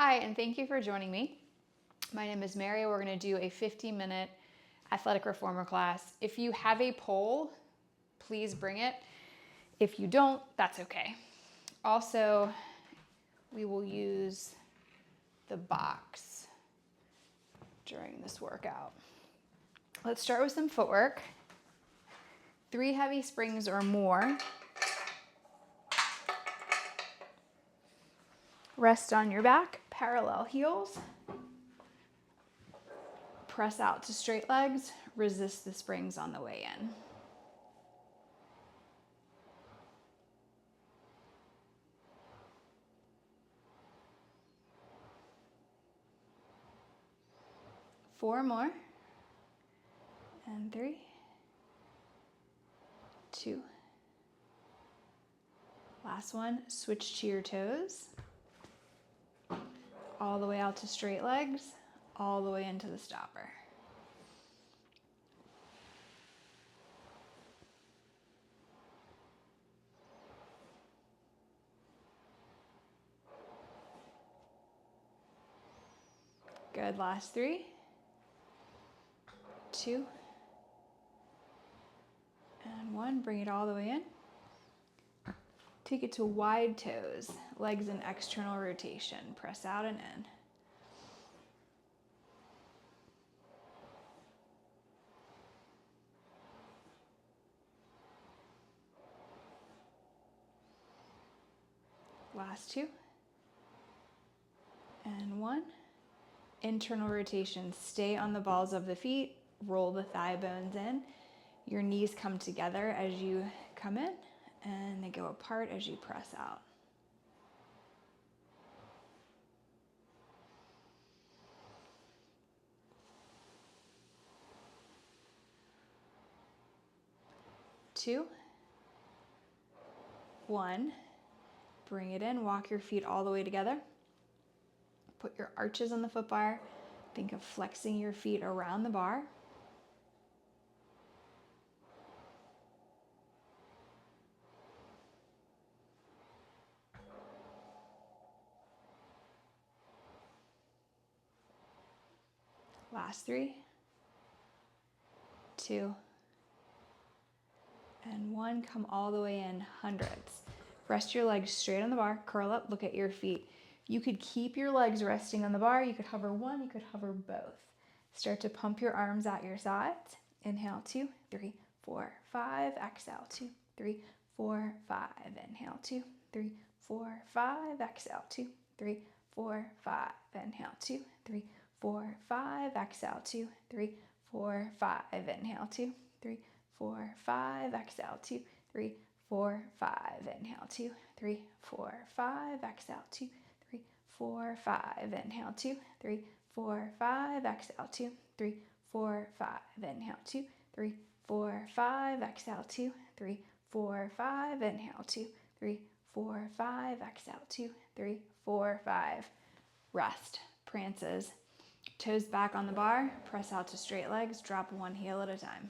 Hi, and thank you for joining me. My name is Mary. We're going to do a 15-minute athletic reformer class. If you have a pole, please bring it. If you don't, that's okay. Also, we will use the box during this workout. Let's start with some footwork. 3 heavy springs or more. Rest on your back, parallel heels. Press out to straight legs, resist the springs on the way in. Four more. And 3, 2. Last one, switch to your toes. All the way out to straight legs, all the way into the stopper. Good, last 3, 2, and 1. Bring it all the way in. Take it to wide toes, legs in external rotation. Press out and in. Last 2, and 1. Internal rotation. Stay on the balls of the feet. Roll the thigh bones in. Your knees come together as you come in, and they go apart as you press out. Two, 1. Bring it in. Walk your feet all the way together. Put your arches on the foot bar. Think of flexing your feet around the bar. Last 3, 2, and 1. Come all the way in, hundreds. Rest your legs straight on the bar. Curl up, look at your feet. You could keep your legs resting on the bar. You could hover one, you could hover both. Start to pump your arms at your sides. Inhale, 2, 3, 4, 5. Exhale, 2, 3, 4, 5. Inhale, 2, 3, 4, 5. Exhale, 2, 3, 4, 5. Inhale, 2, 3, 4, 5. Exhale, 2, 3, 4, 5. Inhale, 2, 3, 4, 5. Exhale, 2, 3, 4, 5. Inhale, 2, 3, 4, 5. Exhale, 2, 3, 4, 5. Inhale, 2, 3, 4, 5. Exhale, 2, 3, 4, 5. Inhale, 2, 3, 4, 5. Exhale, 2, 3, 4, 5. Inhale, 2, 3, 4, 5. Exhale, 2, 3, 4, 5. Rest. Prances. Toes back on the bar. Press out to straight legs. Drop one heel at a time.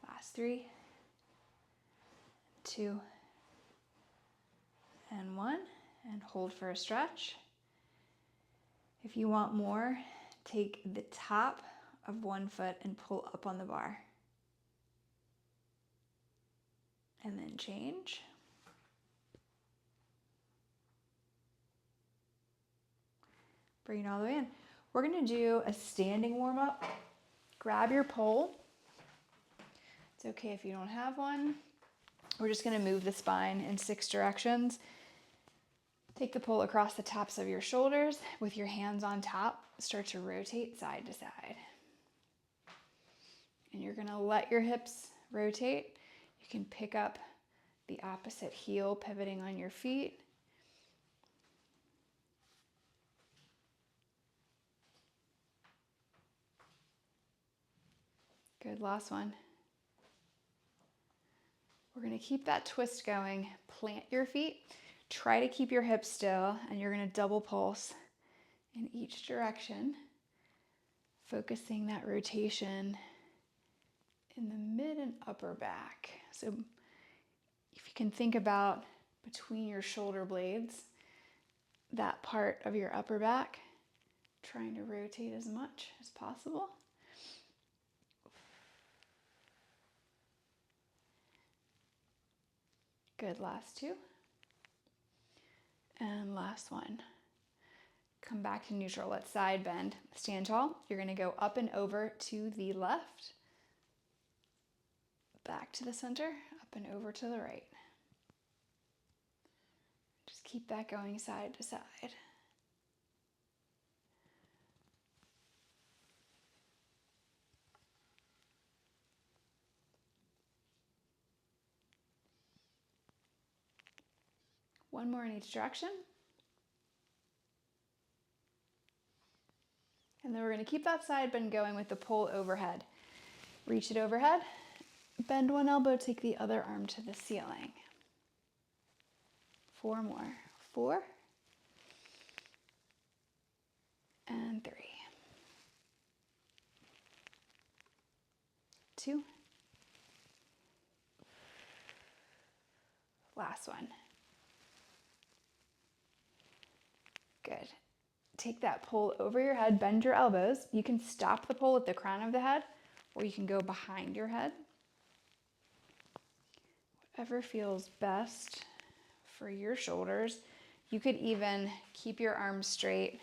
Last 3, 2, and 1. And hold for a stretch. If you want more, take the top of one foot and pull up on the bar. And then change. Bring it all the way in. We're going to do a standing warm-up. Grab your pole. It's okay if you don't have one. We're just going to move the spine in 6 directions. Take the pole across the tops of your shoulders with your hands on top. Start to rotate side to side. And you're going to let your hips rotate. You can pick up the opposite heel, pivoting on your feet. Good, last one. We're going to keep that twist going. Plant your feet. Try to keep your hips still, and you're going to double pulse in each direction, focusing that rotation in the upper back. So if you can think about between your shoulder blades, that part of your upper back, trying to rotate as much as possible. Good, last two. And last one. Come back to neutral. Let's side bend. Stand tall. You're going to go up and over to the left. Back to the center, up and over to the right. Just keep that going side to side. One more in each direction. And then we're going to keep that side bend going with the pull overhead. Reach it overhead, bend one elbow, take the other arm to the ceiling. 4 more. 4 and 3. 2. Last one. Good. Take that pull over your head, bend your elbows. You can stop the pull at the crown of the head, or you can go behind your head. Whatever feels best for your shoulders. You could even keep your arms straight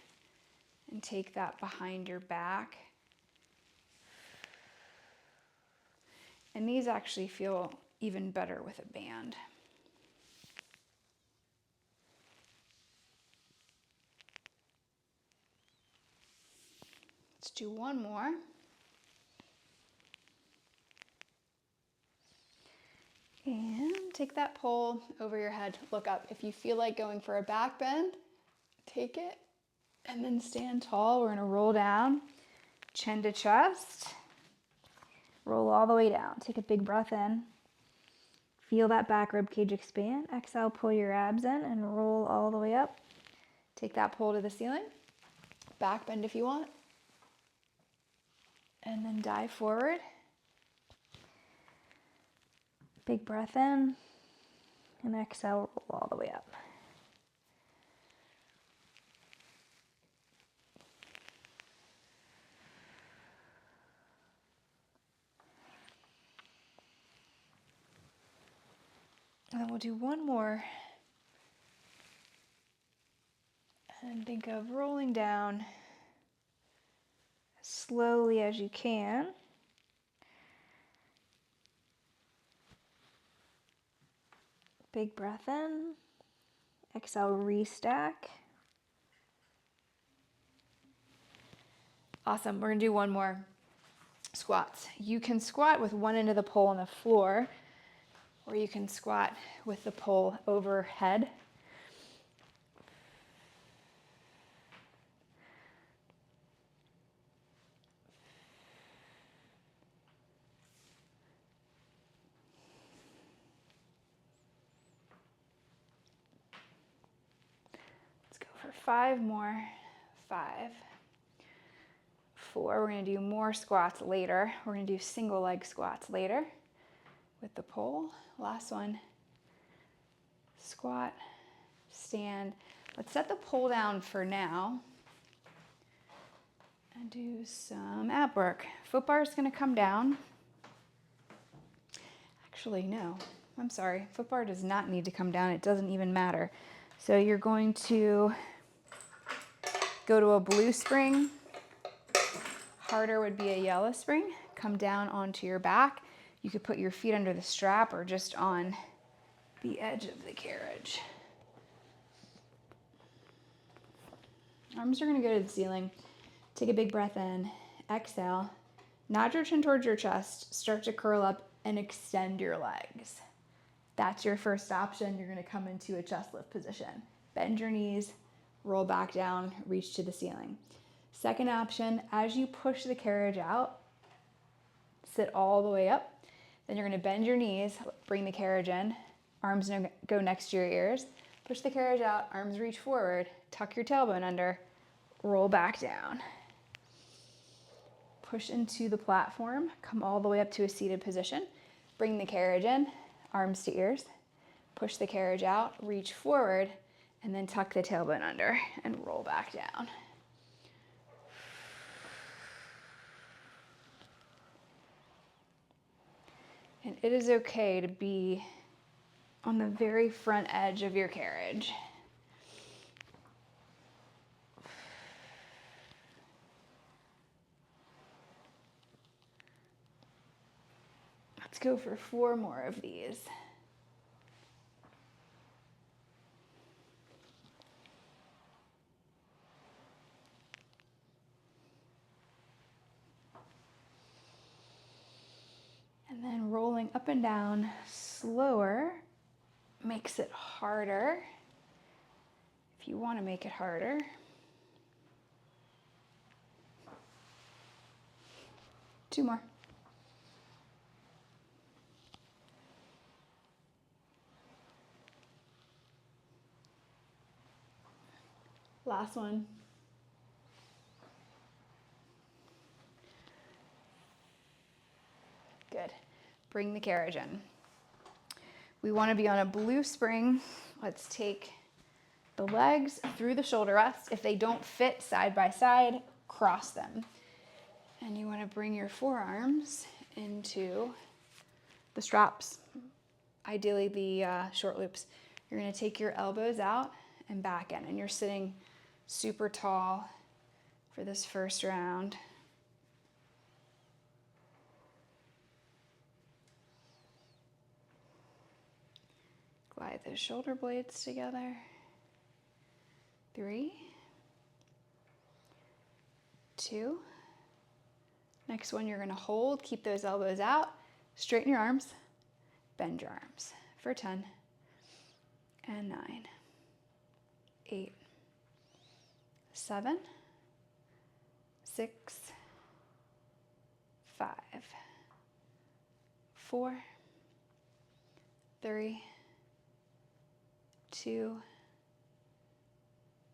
and take that behind your back. And these actually feel even better with a band. Let's do one more. And take that pull over your head, look up. If you feel like going for a back bend, take it and then stand tall. We're gonna roll down, chin to chest. Roll all the way down. Take a big breath in. Feel that back rib cage expand. Exhale, pull your abs in and roll all the way up. Take that pull to the ceiling. Back bend if you want. And then dive forward. Big breath in. And exhale, roll all the way up. And then we'll do one more. And think of rolling down as slowly as you can. Big breath in. Exhale, restack. Awesome. We're going to do one more. Squats. You can squat with one end of the pole on the floor, or you can squat with the pole overhead. Let's go for 5 more. 5, 4. We're going to do more squats later. We're going to do single leg squats later with the pole. Last one. Squat, stand. Let's set the pole down for now and do some ab work. Foot bar is going to come down. Actually, no, I'm sorry. Foot bar does not need to come down. It doesn't even matter. So you're going to go to a blue spring. Harder would be a yellow spring. Come down onto your back. You could put your feet under the strap or just on the edge of the carriage. Arms are going to go to the ceiling. Take a big breath in. Exhale. Nod your chin towards your chest. Start to curl up and extend your legs. That's your first option. You're going to come into a chest lift position. Bend your knees, roll back down, reach to the ceiling. Second option, as you push the carriage out, sit all the way up. Then you're going to bend your knees, bring the carriage in. Arms go next to your ears. Push the carriage out, arms reach forward, tuck your tailbone under, roll back down. Push into the platform, come all the way up to a seated position. Bring the carriage in, arms to ears. Push the carriage out, reach forward, and then tuck the tailbone under and roll back down. And it is okay to be on the very front edge of your carriage. Let's go for 4 more of these. And then rolling up and down slower makes it harder. If you want to make it harder. Two more. Last one. Good. Bring the carriage in. We want to be on a blue spring. Let's take the legs through the shoulder rest. If they don't fit side by side, cross them. And you want to bring your forearms into the straps, ideally the short loops. You're going to take your elbows out and back in, and you're sitting super tall for this first round. Glide those shoulder blades together. 3, 2. Next one, you're going to hold. Keep those elbows out. Straighten your arms. Bend your arms for 10 and 9, 8, 7, 6, 5, 4, 3, 2.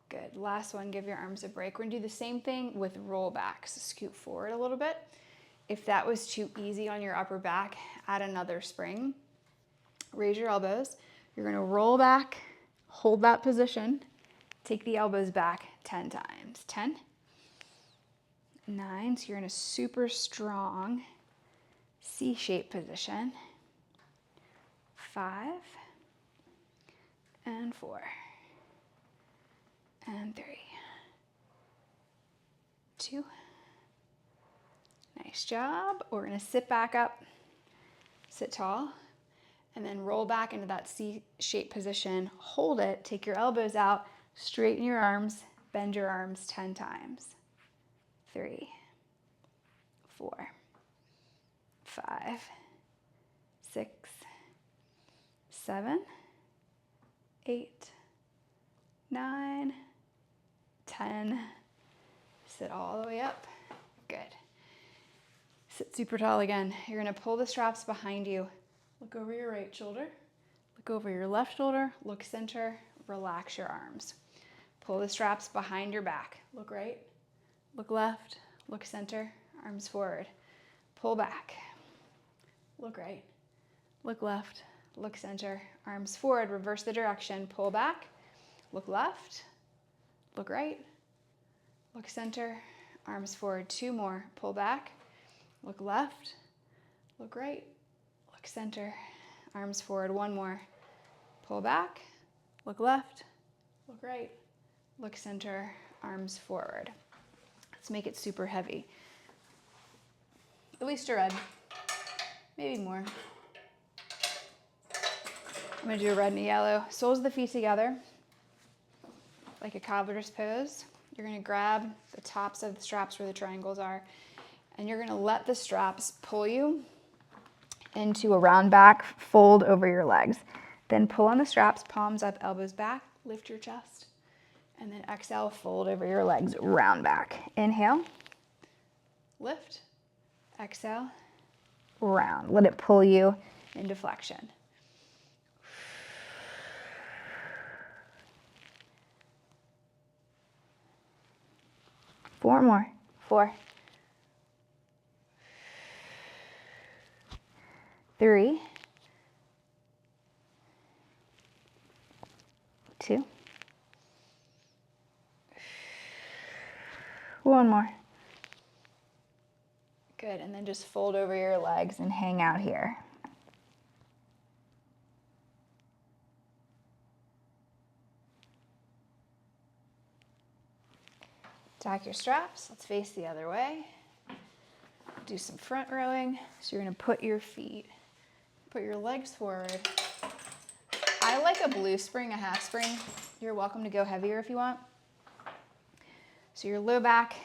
Good. Last one, give your arms a break. We're going to do the same thing with rollbacks. Scoot forward a little bit. If that was too easy on your upper back, add another spring. Raise your elbows. You're going to roll back, hold that position, take the elbows back 10 times. 10, 9, so you're in a super strong C-shaped position. 5, and 4, and 3, 2. Nice job. We're going to sit back up, sit tall, and then roll back into that C-shaped position. Hold it, take your elbows out, straighten your arms, bend your arms 10 times. 3, 4, 5, 6, 7, 8, 9, 10. Sit all the way up. Good. Sit super tall again. You're going to pull the straps behind you. Look over your right shoulder. Look over your left shoulder. Look center. Relax your arms. Pull the straps behind your back. Look right. Look left. Look center. Arms forward. Pull back. Look right. Look left. Look center. Arms forward. Reverse the direction. Pull back. Look left. Look right. Look center. Arms forward. 2 more. Pull back. Look left. Look right. Look center. Arms forward. 1 more. Pull back. Look left. Look right. Look center. Arms forward. Let's make it super heavy. At least a red. Maybe more. I'm going to do a red and a yellow. Soles of the feet together, like a cobbler's pose. You're going to grab the tops of the straps where the triangles are, and you're going to let the straps pull you into a round back fold over your legs. Then pull on the straps, palms up, elbows back, lift your chest, and then exhale, fold over your legs, round back. Inhale, lift, exhale, round. Let it pull you into flexion. Four more. 4, 3, 2, 1 more. Good, and then just fold over your legs and hang out here. Tack your straps, let's face the other way. Do some front rowing. So you're gonna put your legs forward. I like a blue spring, a half spring. You're welcome to go heavier if you want. So your low back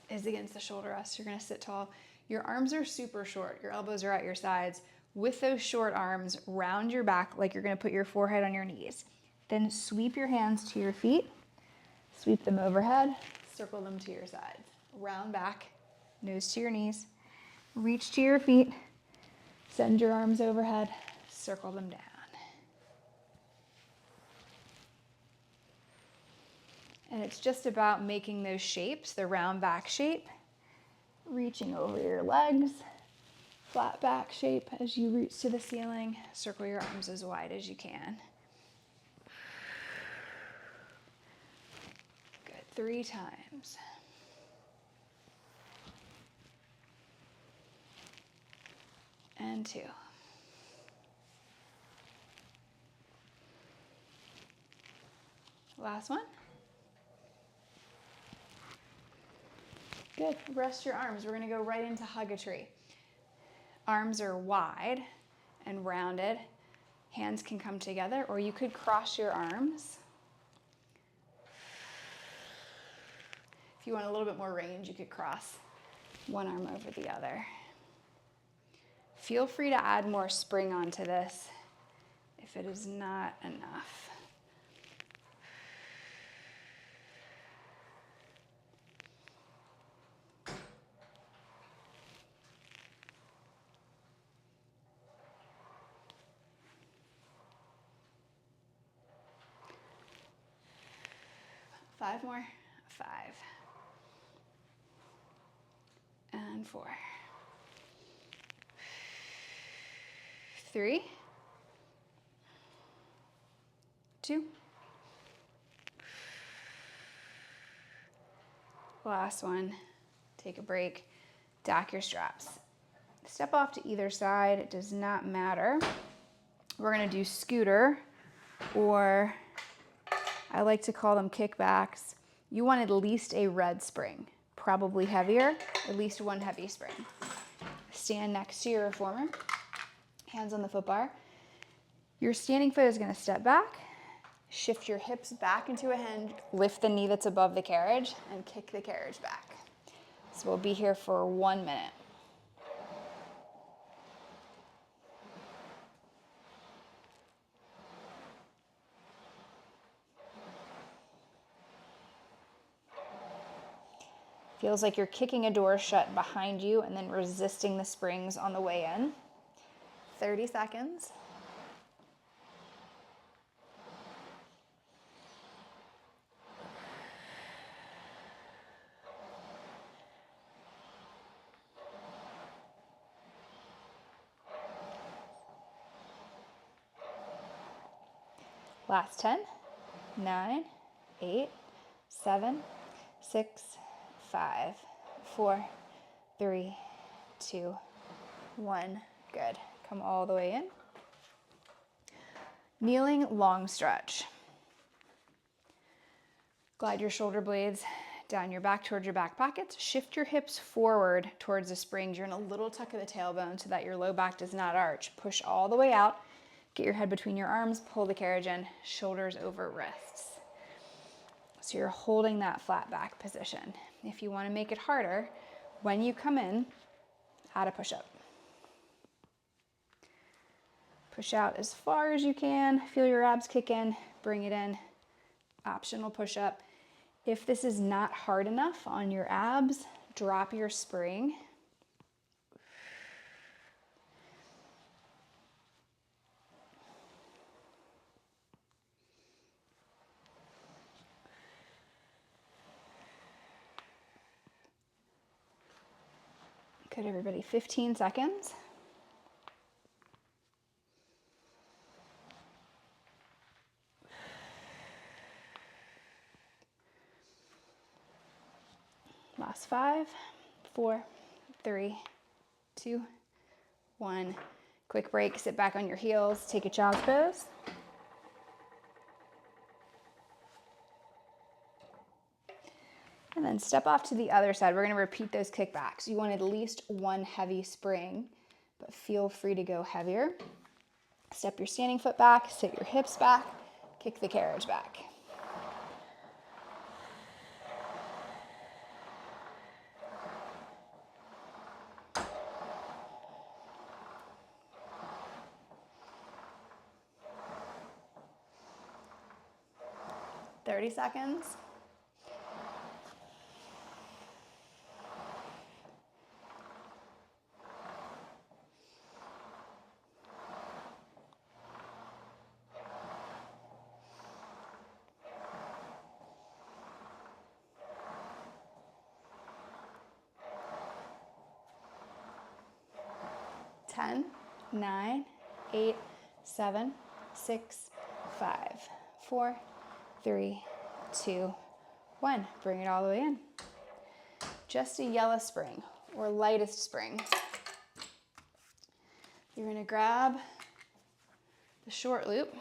is against the shoulder rest. You're gonna sit tall. Your arms are super short. Your elbows are at your sides. With those short arms, round your back like you're gonna put your forehead on your knees. Then sweep your hands to your feet. Sweep them overhead, circle them to your sides. Round back, nose to your knees. Reach to your feet. Send your arms overhead, circle them down. And it's just about making those shapes, the round back shape, reaching over your legs, flat back shape as you reach to the ceiling. Circle your arms as wide as you can. Good, 3 times. And 2. Last one. Good, rest your arms. We're gonna go right into hug a tree. Arms are wide and rounded. Hands can come together, or you could cross your arms. If you want a little bit more range, you could cross one arm over the other. Feel free to add more spring onto this if it is not enough. Five more. 5. And 4. 3. 2. Last one. Take a break. Dock your straps. Step off to either side. It does not matter. We're going to do scooter, or I like to call them kickbacks. You want at least a red spring, probably heavier, at least one heavy spring. Stand next to your reformer, hands on the foot bar. Your standing foot is going to step back, shift your hips back into a hinge, lift the knee that's above the carriage, and kick the carriage back. So we'll be here for 1 minute. Feels like you're kicking a door shut behind you and then resisting the springs on the way in. 30 seconds. Last 10, 9, 8, 7, 6, 5, 4, 3, 2, 1. Good. Come all the way in. Kneeling long stretch. Glide your shoulder blades down your back towards your back pockets. Shift your hips forward towards the springs. You're in a little tuck of the tailbone so that your low back does not arch. Push all the way out. Get your head between your arms, pull the carriage in, shoulders over wrists. So you're holding that flat back position. If you want to make it harder, when you come in, add a push-up. Push out as far as you can, feel your abs kick in, bring it in, optional push-up. If this is not hard enough on your abs, drop your spring. Good, everybody, 15 seconds. Last 5, 4, 3, 2, 1. Quick break, sit back on your heels, take a child's pose. And then step off to the other side. We're gonna repeat those kickbacks. You want at least one heavy spring, but feel free to go heavier. Step your standing foot back, sit your hips back, kick the carriage back. "30 seconds. Ten, 9, 8, 7, 6, 5, 4, 3, 2, 1. Bring it all the way in. Just a yellow spring or lightest spring. You're gonna grab the short loop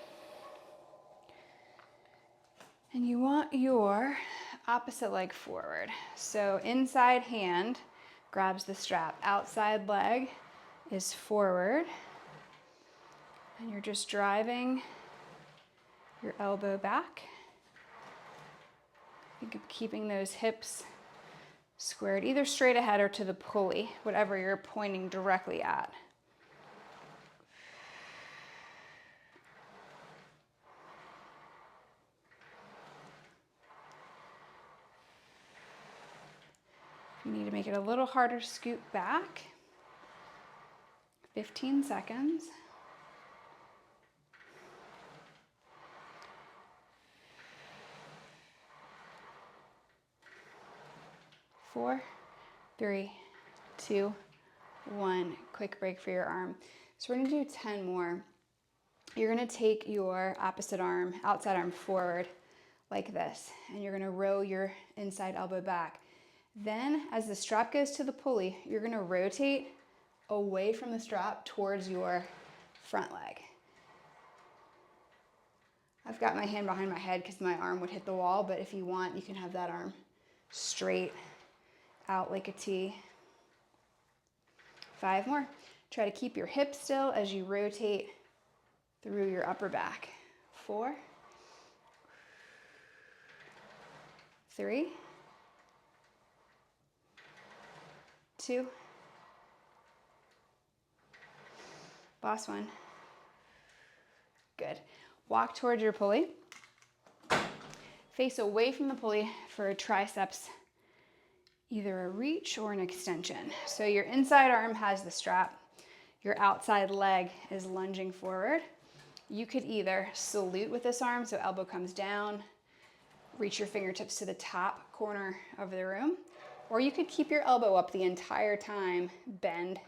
and you want your opposite leg forward. So inside hand grabs the strap, outside leg is forward, and you're just driving your elbow back. Keeping those hips squared, either straight ahead or to the pulley, whatever you're pointing directly at. If you need to make it a little harder, scoot back. 15 seconds. 4, 3, 2, 1. Quick break for your arm. So we're gonna do 10 more. You're gonna take your opposite arm, outside arm forward like this, and you're gonna row your inside elbow back. Then as the strap goes to the pulley, you're gonna rotate away from the strap towards your front leg. I've got my hand behind my head because my arm would hit the wall, but if you want, you can have that arm straight out like a T. 5 more. Try to keep your hips still as you rotate through your upper back. 4, 3, 2, last one. Good. Walk towards your pulley. Face away from the pulley for a triceps, either a reach or an extension. So your inside arm has the strap. Your outside leg is lunging forward. You could either salute with this arm, so elbow comes down, reach your fingertips to the top corner of the room, or you could keep your elbow up the entire time, bend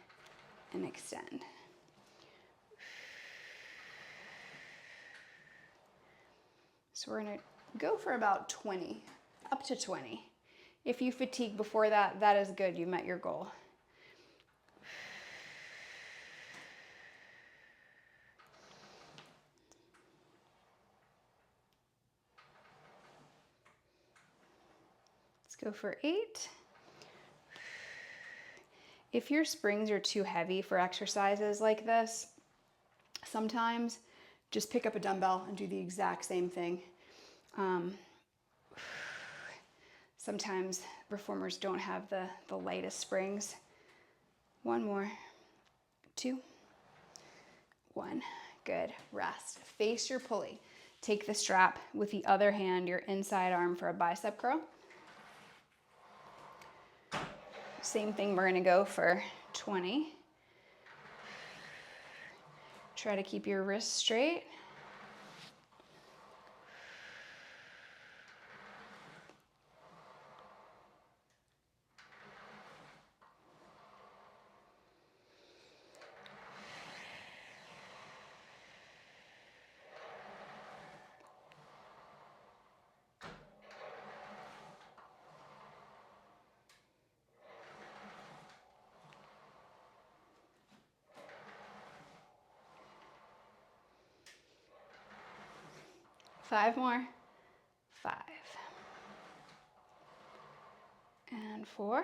and extend. So we're gonna go for about 20, up to 20. If you fatigue before that, that is good, you met your goal. Let's go for 8. If your springs are too heavy for exercises like this, sometimes just pick up a dumbbell and do the exact same thing. Sometimes performers don't have the lightest springs. 1 more, 2, 1. Good, rest. Face your pulley. Take the strap with the other hand, your inside arm for a bicep curl. Same thing, we're gonna go for 20. Try to keep your wrists straight. 5 more. 5. And 4.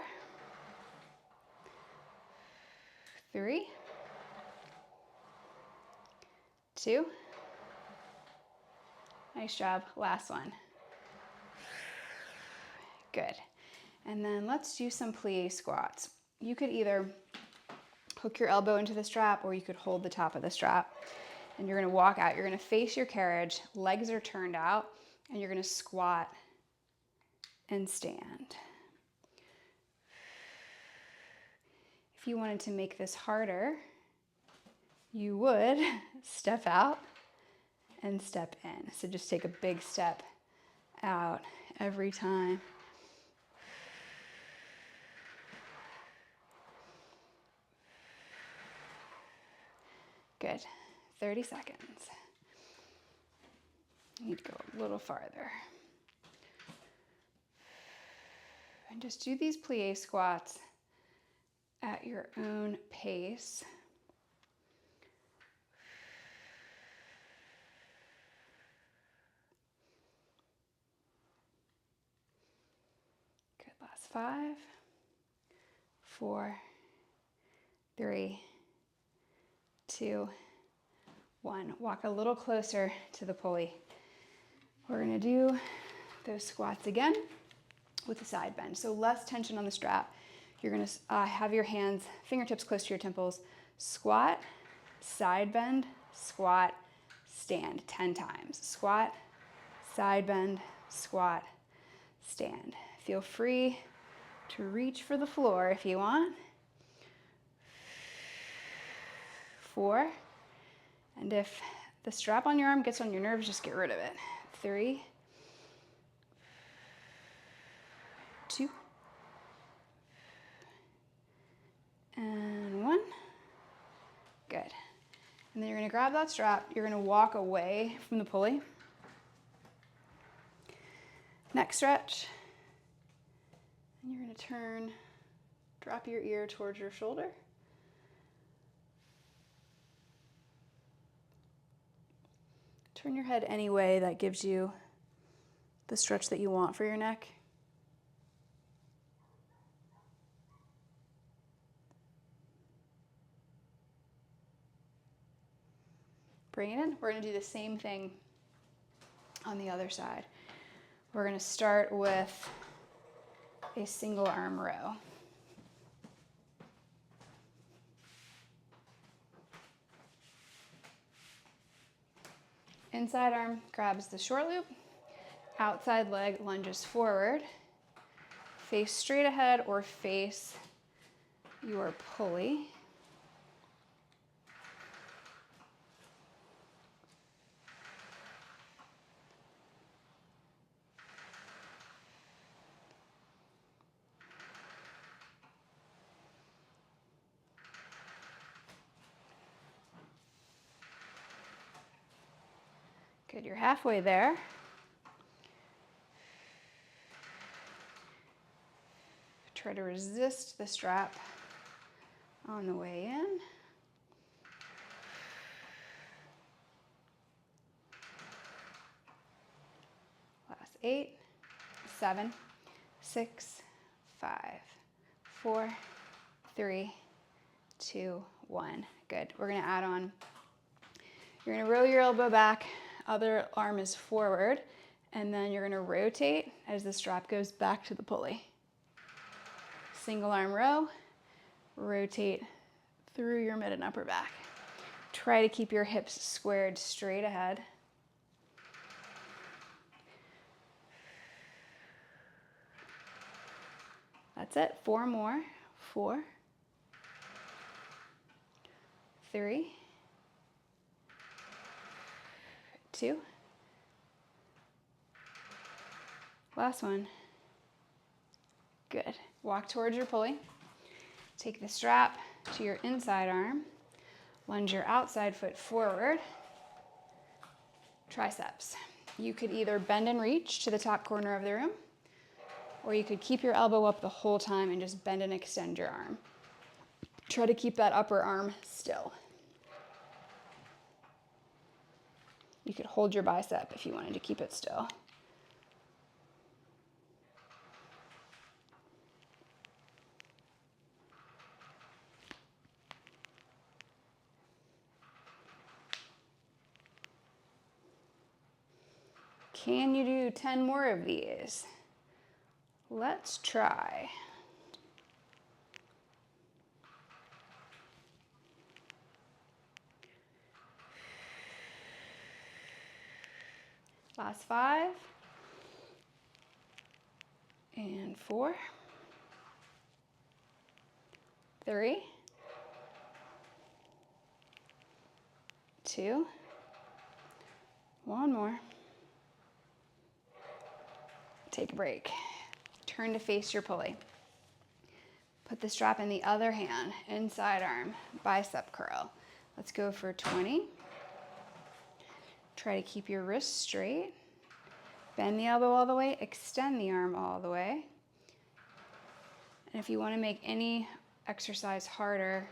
3. 2. Nice job. Last one. Good. And then let's do some plie squats. You could either hook your elbow into the strap or you could hold the top of the strap. And you're going to walk out. You're going to face your carriage. Legs are turned out. And you're going to squat and stand. If you wanted to make this harder, you would step out and step in. So just take a big step out every time. Good. 30 seconds. You need to go a little farther. And just do these plie squats at your own pace. Good. Last 5, 4, 3, 2, 1. Walk a little closer to the pulley. We're going to do those squats again with a side bend. So less tension on the strap. You're going to have your hands, fingertips close to your temples. Squat, side bend, squat, stand 10 times. Squat, side bend, squat, stand. Feel free to reach for the floor if you want. 4. And if the strap on your arm gets on your nerves, just get rid of it. 3, 2, and 1. Good. And then you're going to grab that strap. You're going to walk away from the pulley. Neck stretch. And you're going to turn, drop your ear towards your shoulder. Turn your head any way that gives you the stretch that you want for your neck. Bring it in. We're going to do the same thing on the other side. We're going to start with a single arm row. Inside arm grabs the short loop. Outside leg lunges forward. Face straight ahead or face your pulley. Good, you're halfway there. Try to resist the strap on the way in. Last 8, 7, 6, 5, 4, 3, 2, 1. Good. We're going to add on. You're going to roll your elbow back. Other arm is forward. And then you're going to rotate as the strap goes back to the pulley. Single arm row. Rotate through your mid and upper back. Try to keep your hips squared straight ahead. That's it. 4 more. 4, 3, 2. Last one. Good. Walk towards your pulley. Take the strap to your inside arm. Lunge your outside foot forward. Triceps. You could either bend and reach to the top corner of the room, or you could keep your elbow up the whole time and just bend and extend your arm. Try to keep that upper arm still. You could hold your bicep if you wanted to keep it still. Can you do 10 more of these? Let's try. Last 5. And 4. 3. 2. 1 more. Take a break. Turn to face your pulley. Put the strap in the other hand, inside arm, bicep curl. Let's go for 20. Try to keep your wrists straight. Bend the elbow all the way, extend the arm all the way. And if you want to make any exercise harder,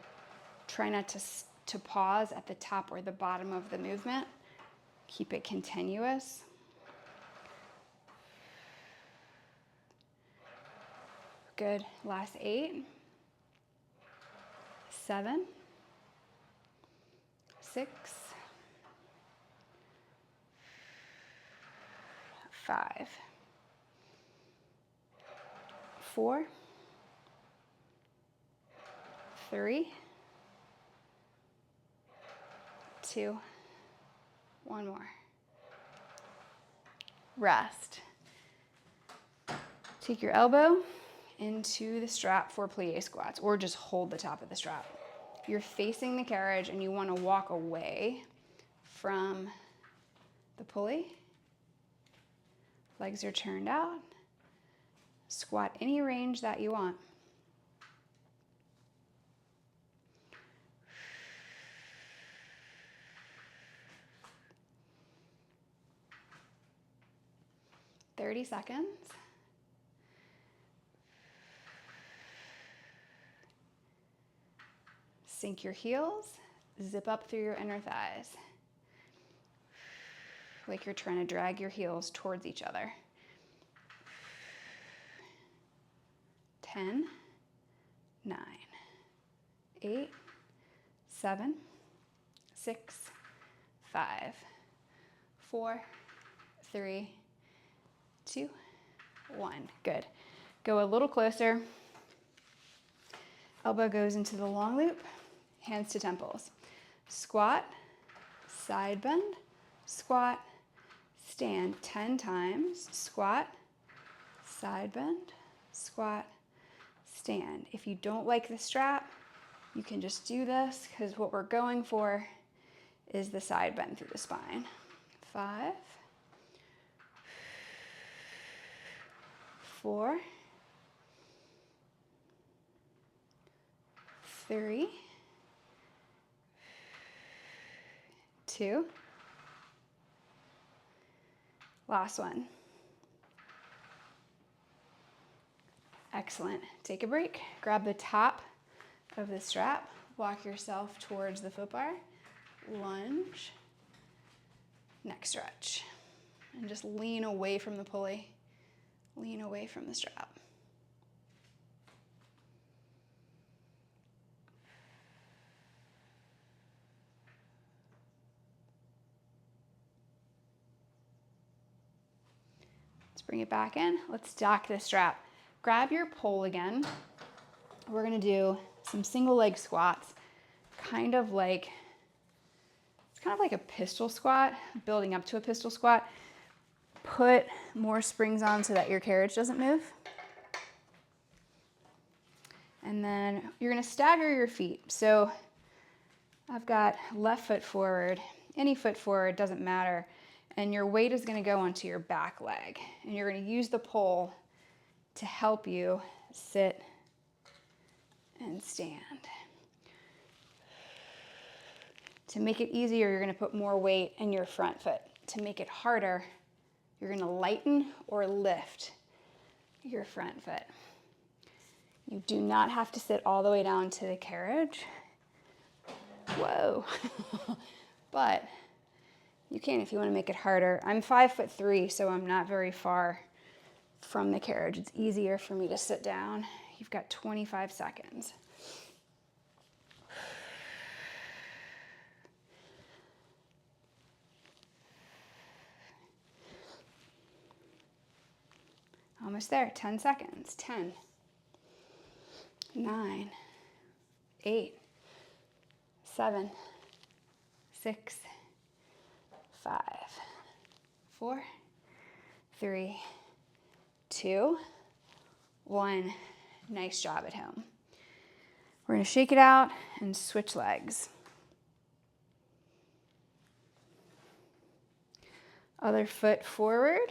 try not to pause at the top or the bottom of the movement. Keep it continuous. Good. Last 8. 7. 6. 5. 4. 3. 2. 1 more. Rest. Take your elbow into the strap for plie squats, or just hold the top of the strap. You're facing the carriage and you want to walk away from the pulley. Legs are turned out. Squat any range that you want. "30 seconds. Sink your heels, zip up through your inner thighs. Like you're trying to drag your heels towards each other. 10, 9, 8, 7, 6, 5, 4, 3, 2, 1. Good. Go a little closer. Elbow goes into the long loop, hands to temples. Squat, side bend, squat, stand 10 times. Squat, side bend, squat, stand. If you don't like the strap, you can just do this, because what we're going for is the side bend through the spine. 5, 4, 3, 2. Last one. Excellent. Take a break. Grab the top of the strap. Walk yourself towards the foot bar. Lunge. Neck stretch. And just lean away from the pulley. Lean away from the strap. Bring it back in. Let's stack the strap. Grab your pole again. We're gonna do some single leg squats, it's kind of like a pistol squat, building up to a pistol squat. Put more springs on so that your carriage doesn't move. And then you're gonna stagger your feet. So I've got left foot forward, any foot forward, doesn't matter. And your weight is going to go onto your back leg. And you're going to use the pole to help you sit and stand. To make it easier, you're going to put more weight in your front foot. To make it harder, you're going to lighten or lift your front foot. You do not have to sit all the way down to the carriage. Whoa. But You can if you want to make it harder. I'm 5'3", so I'm not very far from the carriage. It's easier for me to sit down. You've got 25 seconds. Almost there, 10 seconds. 10, 9, 8, 7, 6, 5, 4, 3, 2, 1. Nice job at home. We're going to shake it out and switch legs. Other foot forward.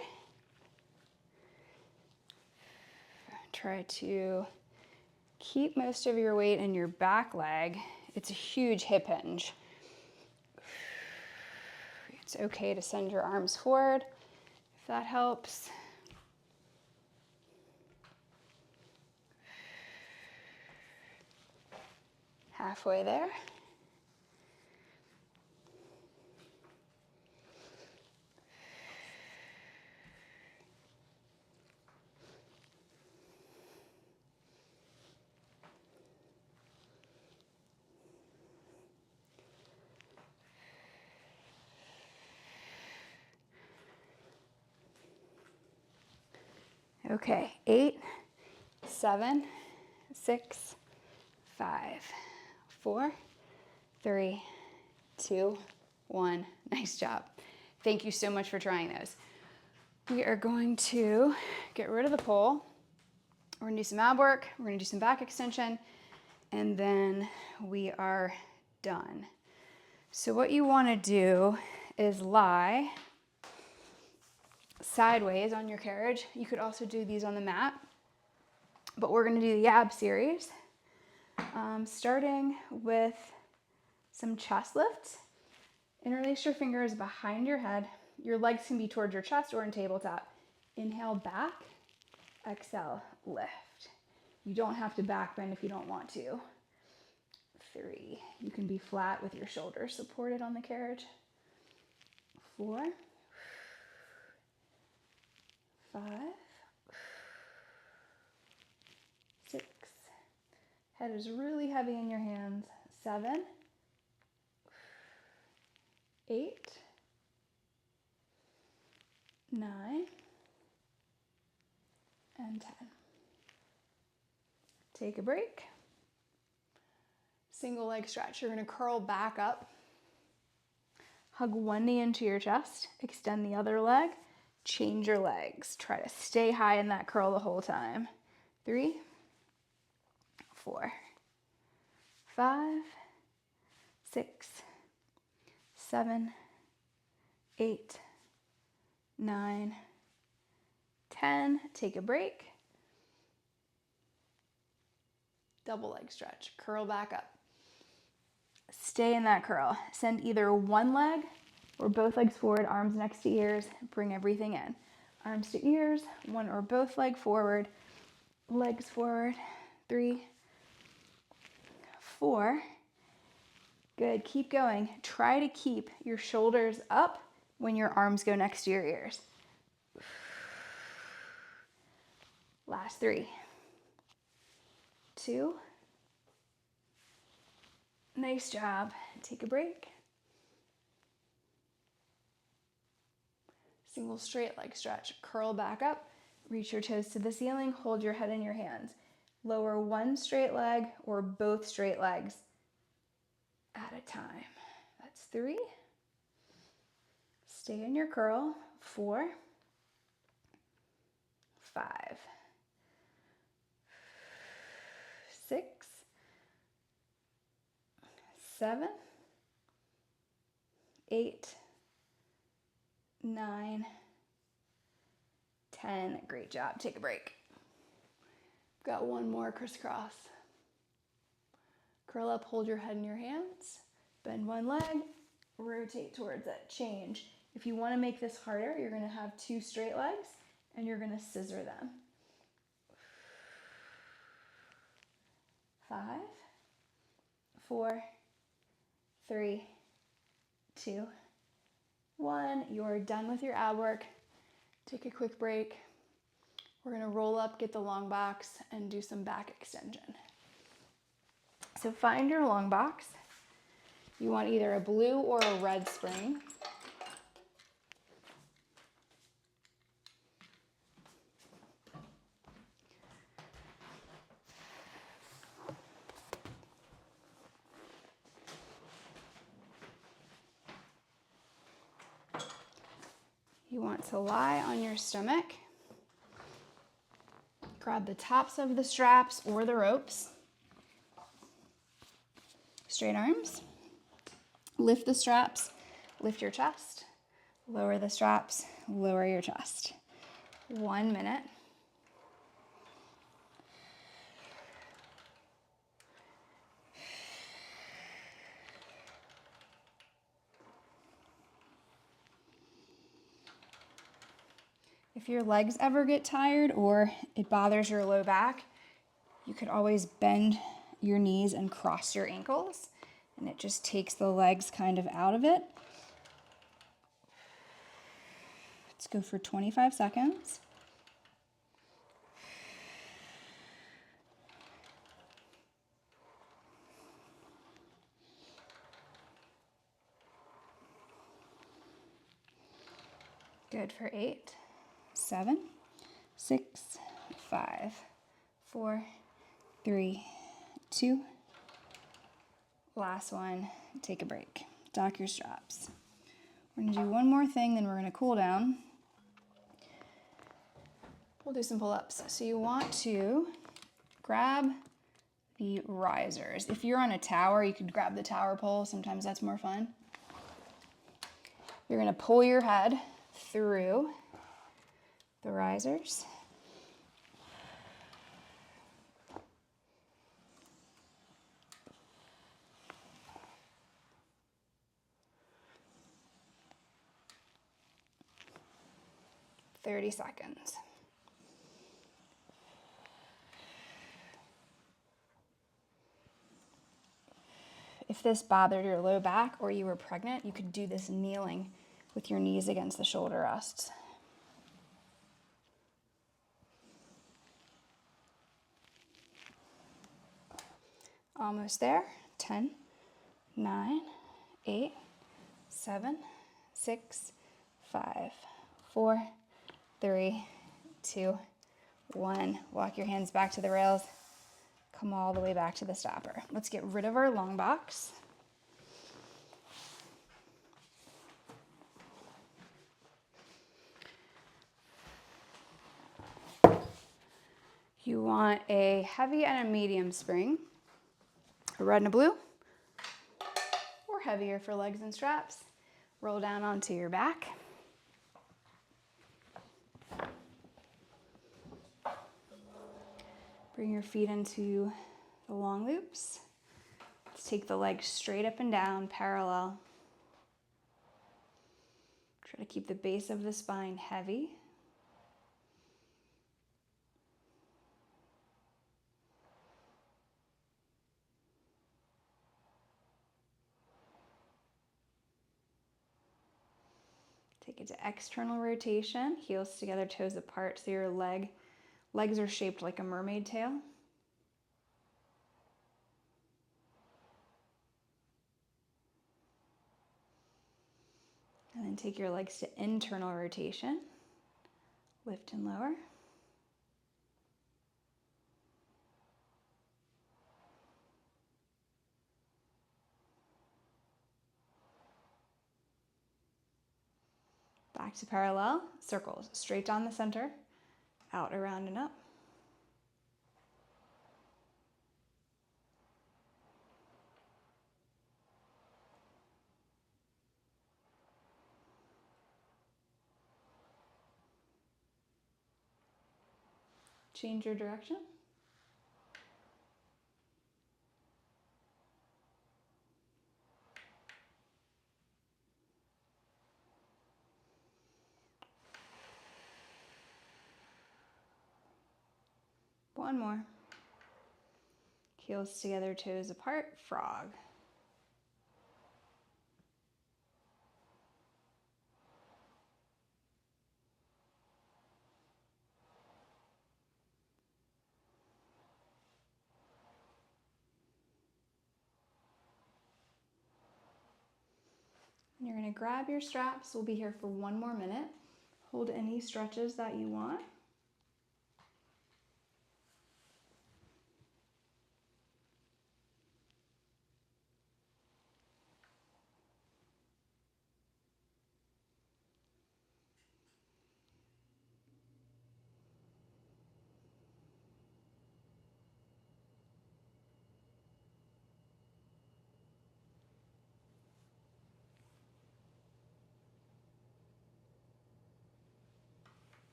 Try to keep most of your weight in your back leg. It's a huge hip hinge. It's okay to send your arms forward if that helps. Halfway there. Okay, 8, 7, 6, 5, 4, 3, 2, 1. Nice job. Thank you so much for trying those. We are going to get rid of the pole. We're gonna do some ab work, we're gonna do some back extension, and then we are done. So what you wanna do is lie sideways on your carriage. You could also do these on the mat, but we're gonna do the ab series, starting with some chest lifts. Interlace your fingers behind your head. Your legs can be towards your chest or in tabletop. Inhale back, exhale lift. You don't have to back bend if you don't want to. 3, you can be flat with your shoulders supported on the carriage. 4, 5, 6, head is really heavy in your hands. 7, 8, 9, and 10. Take a break. Single leg stretch. You're going to curl back up. Hug one knee into your chest. Extend the other leg. Change your legs. Try to stay high in that curl the whole time. 3, 4, 5, 6, 7, 8, 9, 10. Take a break. Double leg stretch. Curl back up. Stay in that curl. Send either one leg or both legs forward, arms next to ears. Bring everything in. Arms to ears, one or both leg forward, legs forward. 3, 4. Good, keep going. Try to keep your shoulders up when your arms go next to your ears. Last 3, 2. Nice job. Take a break. Single straight leg stretch. Curl back up. Reach your toes to the ceiling. Hold your head in your hands. Lower one straight leg or both straight legs at a time. That's 3. Stay in your curl. 4, 5, 6, 7, 8, 9, 10. Great job. Take a break. Got one more crisscross. Curl up, hold your head in your hands. Bend one leg, rotate towards it. Change. If you want to make this harder, you're going to have 2 straight legs and you're going to scissor them. 5, 4, 3, 2, 1. You're done with your ab work. Take a quick break. We're gonna roll up, get the long box, and do some back extension. So find your long box. You want either a blue or a red spring. You want to lie on your stomach. Grab the tops of the straps or the ropes. Straight arms. Lift the straps, lift your chest. Lower the straps, lower your chest. 1 minute. If your legs ever get tired or it bothers your low back, you could always bend your knees and cross your ankles, and it just takes the legs kind of out of it. Let's go for 25 seconds. Good for 8, 7, 6, 5, 4, 3, 2. Last one, take a break. Dock your straps. We're gonna do one more thing, then we're gonna cool down. We'll do some pull-ups. So you want to grab the risers. If you're on a tower, you could grab the tower pole. Sometimes that's more fun. You're gonna pull your head through the risers. "30 seconds. If this bothered your low back or you were pregnant, you could do this kneeling with your knees against the shoulder rests. Almost there. 10, 9, 8, 7, 6, 5, 4, 3, 2, 1. Walk your hands back to the rails. Come all the way back to the stopper. Let's get rid of our long box. You want a heavy and a medium spring, a red and a blue, or heavier for legs and straps. Roll down onto your back. Bring your feet into the long loops. Let's take the legs straight up and down, parallel. Try to keep the base of the spine heavy. Take it to external rotation, heels together, toes apart, so your legs are shaped like a mermaid tail. And then take your legs to internal rotation, lift and lower. Back to parallel, circles, straight down the center, out, around, and up. Change your direction. One more. Heels together, toes apart, frog. You're gonna grab your straps. We'll be here for 1 more minute. Hold any stretches that you want.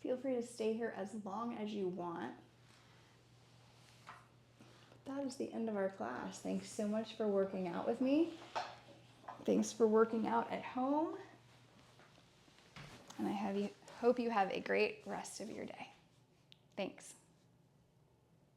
Feel free to stay here as long as you want. That is the end of our class. Thanks so much for working out with me. Thanks for working out at home. And I hope you have a great rest of your day. Thanks.